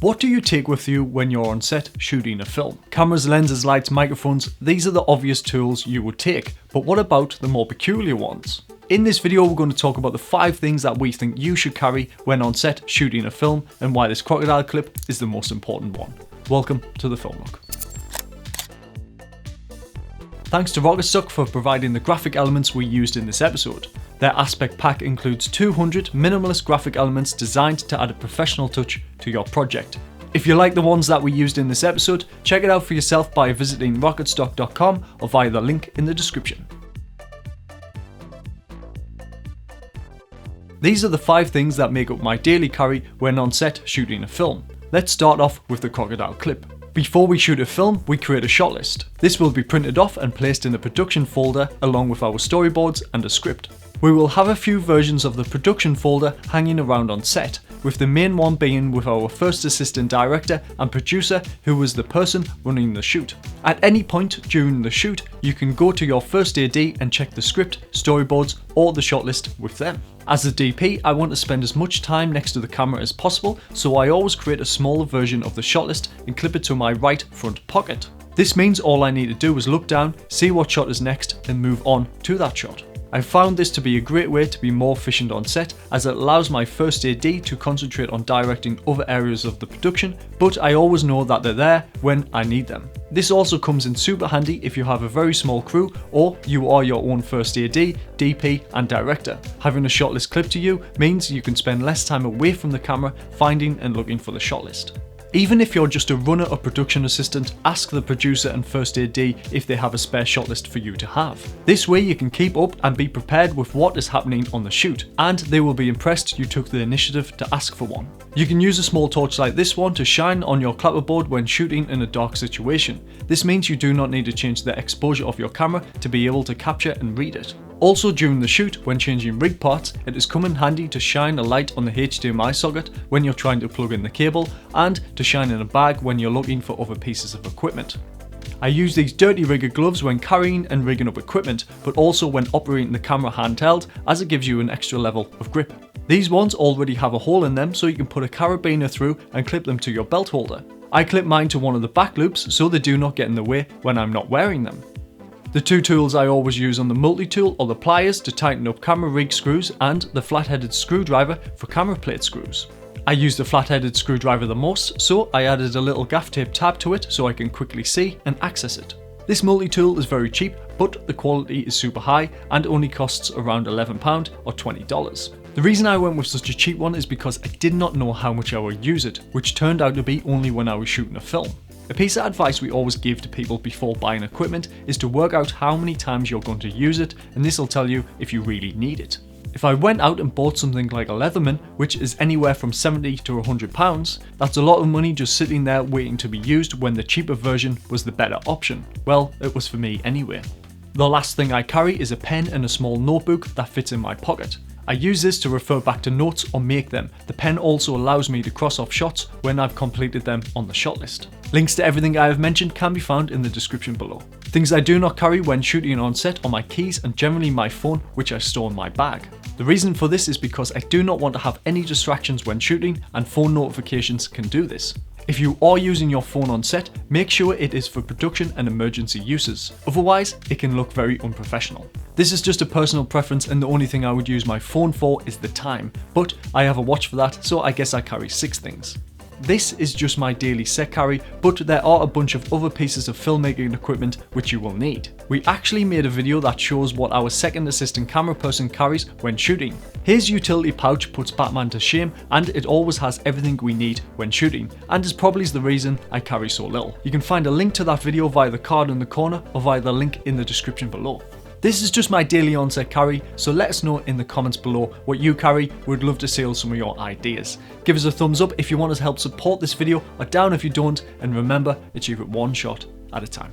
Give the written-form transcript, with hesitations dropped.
What do you take with you when you're on set shooting a film? Cameras, lenses, lights, microphones, these are the obvious tools you would take, but what about the more peculiar ones? In this video we're going to talk about the 5 things that we think you should carry when on set shooting a film and why this crocodile clip is the most important one. Welcome to the Film Look. Thanks to Rocketstock for providing the graphic elements we used in this episode. Their aspect pack includes 200 minimalist graphic elements designed to add a professional touch to your project. If you like the ones that we used in this episode, check it out for yourself by visiting rocketstock.com or via the link in the description. These are the 5 things that make up my daily carry when on set shooting a film. Let's start off with the crocodile clip. Before we shoot a film, we create a shot list. This will be printed off and placed in the production folder along with our storyboards and a script. We will have a few versions of the production folder hanging around on set, with the main one being with our first assistant director and producer, who was the person running the shoot. At any point during the shoot, you can go to your first AD and check the script, storyboards or the shot list with them. As a DP, I want to spend as much time next to the camera as possible, so I always create a smaller version of the shot list and clip it to my right front pocket. This means all I need to do is look down, see what shot is next and move on to that shot. I found this to be a great way to be more efficient on set, as it allows my first AD to concentrate on directing other areas of the production, but I always know that they're there when I need them. This also comes in super handy if you have a very small crew or you are your own first AD, DP and director. Having a shot list clipped to you means you can spend less time away from the camera finding and looking for the shot list. Even if you're just a runner or production assistant, ask the producer and first AD if they have a spare shot list for you to have. This way you can keep up and be prepared with what is happening on the shoot, and they will be impressed you took the initiative to ask for one. You can use a small torch like this one to shine on your clapperboard when shooting in a dark situation. This means you do not need to change the exposure of your camera to be able to capture and read it. Also during the shoot, when changing rig parts, it has come in handy to shine a light on the HDMI socket when you're trying to plug in the cable, and to shine in a bag when you're looking for other pieces of equipment. I use these dirty rigger gloves when carrying and rigging up equipment, but also when operating the camera handheld, as it gives you an extra level of grip. These ones already have a hole in them, so you can put a carabiner through and clip them to your belt holder. I clip mine to one of the back loops so they do not get in the way when I'm not wearing them. The 2 tools I always use on the Multitool are the pliers to tighten up camera rig screws and the flat-headed screwdriver for camera plate screws. I use the flat-headed screwdriver the most, so I added a little gaff tape tab to it so I can quickly see and access it. This multi-tool is very cheap, but the quality is super high and only costs around £11 or $20. The reason I went with such a cheap one is because I did not know how much I would use it, which turned out to be only when I was shooting a film. A piece of advice we always give to people before buying equipment is to work out how many times you're going to use it, and this will tell you if you really need it. If I went out and bought something like a Leatherman, which is anywhere from £70 to £100, that's a lot of money just sitting there waiting to be used when the cheaper version was the better option. Well, it was for me anyway. The last thing I carry is a pen and a small notebook that fits in my pocket. I use this to refer back to notes or make them. The pen also allows me to cross off shots when I've completed them on the shot list. Links to everything I have mentioned can be found in the description below. Things I do not carry when shooting on set are my keys and generally my phone, which I store in my bag. The reason for this is because I do not want to have any distractions when shooting, and phone notifications can do this. If you are using your phone on set, make sure it is for production and emergency uses, otherwise it can look very unprofessional. This is just a personal preference, and the only thing I would use my phone for is the time, but I have a watch for that, so I guess I carry 6 things. This is just my daily set carry, but there are a bunch of other pieces of filmmaking equipment which you will need. We actually made a video that shows what our second assistant camera person carries when shooting. His utility pouch puts Batman to shame, and it always has everything we need when shooting, and is probably the reason I carry so little. You can find a link to that video via the card in the corner or via the link in the description below. This is just my daily on-set carry, so let us know in the comments below what you carry. We'd love to see some of your ideas. Give us a thumbs up if you want us to help support this video, or down if you don't, and remember, achieve it one shot at a time.